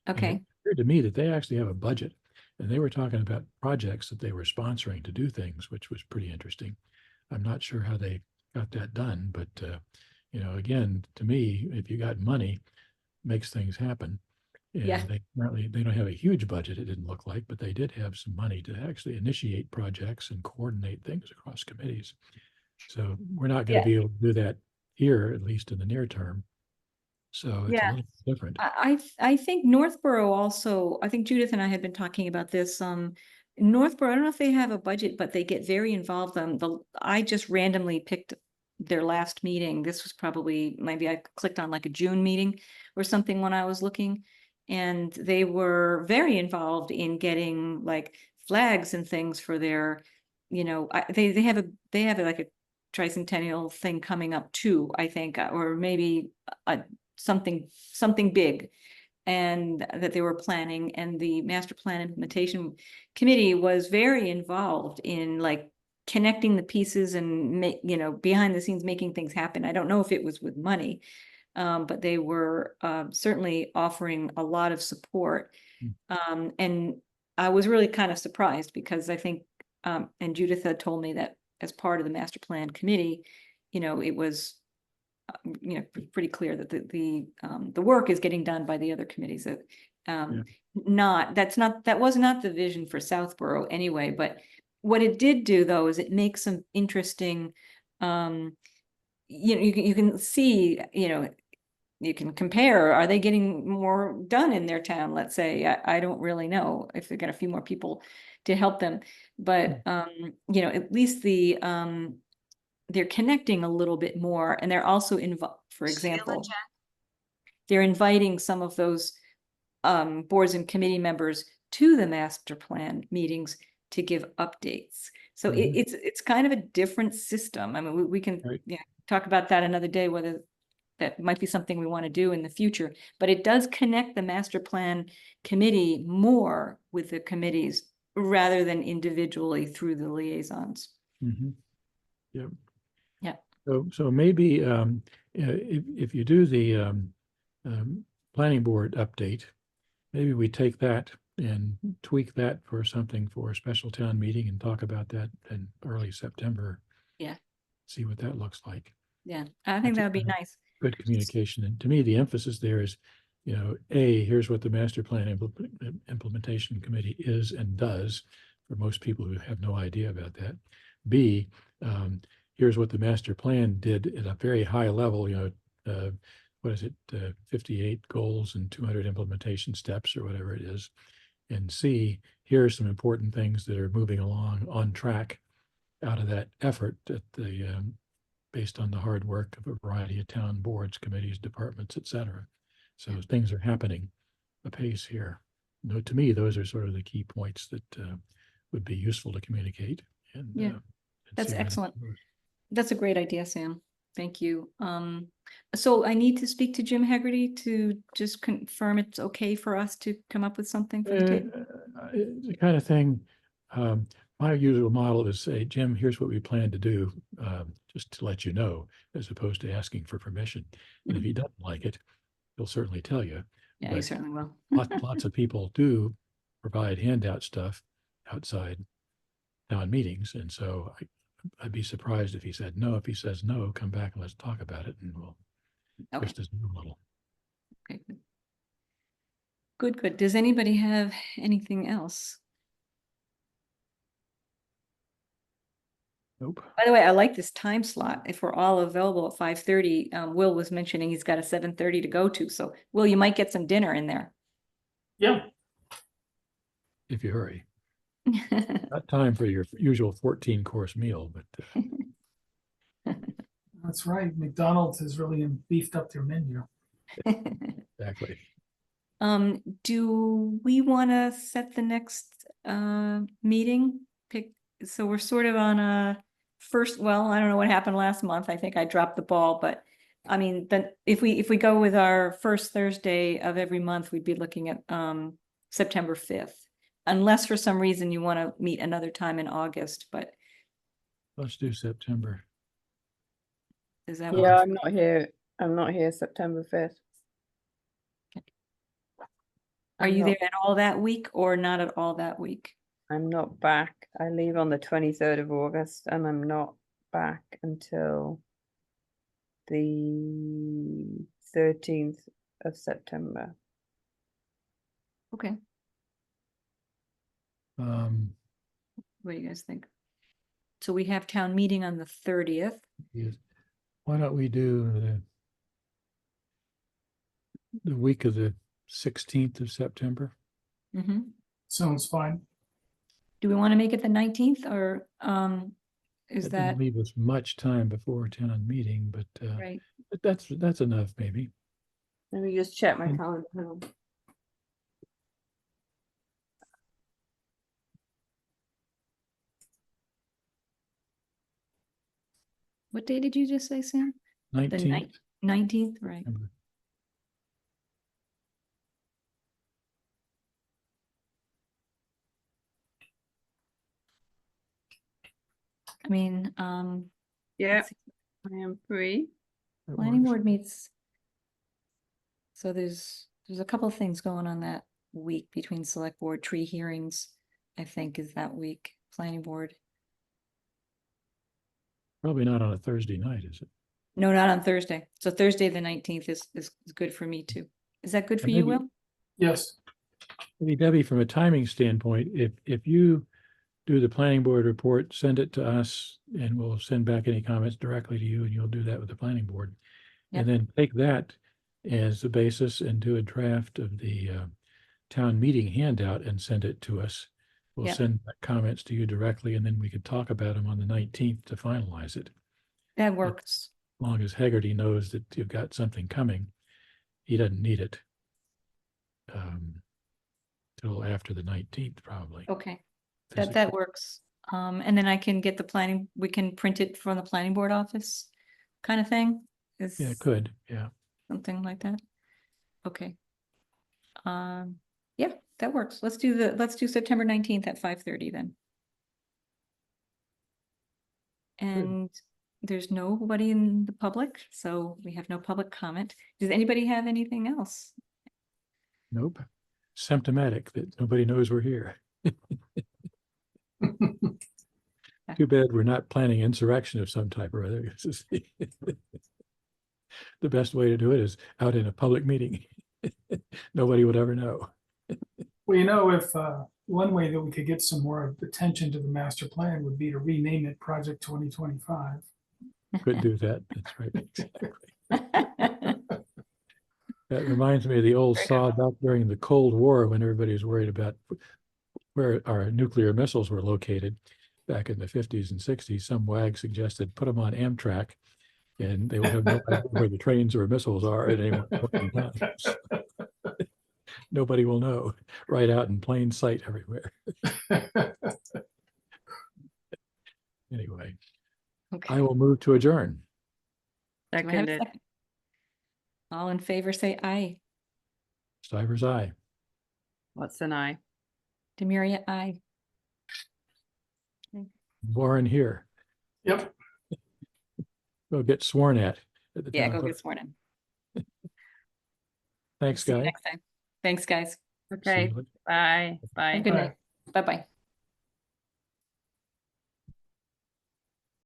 Okay. And it appeared to me that they actually have a budget, and they were talking about projects that they were sponsoring to do things, which was pretty interesting. I'm not sure how they got that done, but again, to me, if you got money, makes things happen. And they don't have a huge budget, it didn't look like, but they did have some money to actually initiate projects and coordinate things across committees. So we're not going to be able to do that here, at least in the near term. So it's a little different. I think Northborough also, I think Judith and I had been talking about this. Northborough, I don't know if they have a budget, but they get very involved. I just randomly picked their last meeting. This was probably, maybe I clicked on like a June meeting or something when I was looking. And they were very involved in getting like flags and things for their, they have like a tricentennial thing coming up too, I think, or maybe something big, and that they were planning. And the master plan implementation committee was very involved in like connecting the pieces and behind the scenes making things happen. I don't know if it was with money, but they were certainly offering a lot of support. And I was really kind of surprised because I think, and Judith had told me that as part of the master plan committee, it was, pretty clear that the work is getting done by the other committees. That that was not the vision for Southborough anyway. But what it did do, though, is it makes some interesting, you can see, you can compare, are they getting more done in their town? Let's say, I don't really know if they got a few more people to help them, but at least they're connecting a little bit more, and they're also involved. For example, they're inviting some of those boards and committee members to the master plan meetings to give updates. So it's kind of a different system. I mean, we can talk about that another day, whether that might be something we want to do in the future, but it does connect the master plan committee more with the committees rather than individually through the liaisons. Yep. Yeah. So maybe if you do the planning board update, maybe we take that and tweak that for something for a special town meeting and talk about that in early September. Yeah. See what that looks like. Yeah, I think that would be nice. Good communication. And to me, the emphasis there is, here's what the master plan implementation committee is and does for most people who have no idea about that. B, here's what the master plan did at a very high level, 58 goals and 200 implementation steps or whatever it is. And C, here are some important things that are moving along on track out of that effort at based on the hard work of a variety of town boards, committees, departments, et cetera. So things are happening apace here. No, to me, those are sort of the key points that would be useful to communicate. And, Yeah, and that's see how that excellent. goes. That's a great idea, Sam. Thank you. So I need to speak to Jim Haggerty to just confirm it's okay for us to come up with something for the table. The kind of thing, my usual model is say, Jim, here's what we plan to do, just to let you know, as opposed to asking for permission. And if he doesn't like it, he'll certainly tell you. Yeah, you But certainly will. lots of people do provide handout stuff outside town meetings. And so I'd be surprised if he said no. If he says no, come back and let's talk about it, and we'll Okay. twist his arm a little. Okay, good. Good, good. Does anybody have anything else? Nope. By the way, I like this time slot. If we're all available at 5:30, Will was mentioning he's got a 7:30 to go to. So Will, you might get some dinner in there. Yeah, If you hurry. Not time for your usual 14-course meal, but that's right. McDonald's has really beefed up their menu. exactly. Do we want to set the next meeting? So we're sort of on a first, well, I don't know what happened last month. I think I dropped the ball, but I mean, then if we go with our first Thursday of every month, we'd be looking at September 5th. Unless for some reason you want to meet another time in August, but Let's do September. is that? Yeah, I'm not here. I'm not here September 5th. Are you there at all that week or not at all that week? I'm not back. I leave on the 23rd of August and I'm not back until the 13th of September. Okay, what do you guys think? So we have town meeting on the 30th. Yes. Why don't we do the week of the 16th of September? Mm-hmm. Sounds fine. Do we want to make it the 19th or is That that doesn't leave us much time before town meeting, but right? but that's enough, maybe. Let me just check my calendar. Hang on. What day did you just say, Sam? 19th. 19th, right? I mean, Yeah, let's see. I am free. That Planning works. board meets. So there's a couple of things going on that week between select board tree hearings, I think is that week, planning board. Probably not on a Thursday night, is it? No, not on Thursday. So Thursday, the 19th is good for me too. Is that good for you, maybe- Will? Yes, Maybe Debbie, from a timing standpoint, if you do the planning board report, send it to us and we'll send back any comments directly to you and you'll do that with the planning board. Yep. And then take that as the basis and do a draft of the town meeting handout and send it to us. We'll Yep. send back comments to you directly and then we could talk about them on the 19th to finalize it. That works. As long as Haggerty knows that you've got something coming, he doesn't need it till after the 19th, probably. Okay, physically. that works. And then I can get we can print it from the planning board office kind of thing? Yeah, it could, yeah. Something like that? Okay. Yeah, that works. Let's do September 19th at 5:30 then. And there's nobody in the public, so we have no public comment. Does anybody have anything else? Nope. Symptomatic that nobody knows we're here. Too bad we're not planning insurrection of some type or other. This is the best way to do it is out in a public meeting. Nobody would ever know. well, you know, if one way that we could get some more attention to the master plan would be to rename it Project 2025. Could do that. That's right. Exactly. That reminds me of the old saw back during the Cold War when everybody was worried about where our nuclear missiles were located back in the 50s and 60s. Some wag suggested put them on Amtrak and they will have no idea where the trains or missiles are at any one point in time. Nobody will know, right out in plain sight everywhere. Anyway, Okay. I will move to adjourn. Do I have a Seconded. second? All in favor, say aye. Stivers, aye. What's an I? Demiria, aye. Warren here. Yep. Go get sworn at the Yeah, town go clerk. get sworn in. Thanks, See you guys. next time. Thanks, guys. See Okay, you later. bye, bye. Have a good Bye. night. Bye-bye.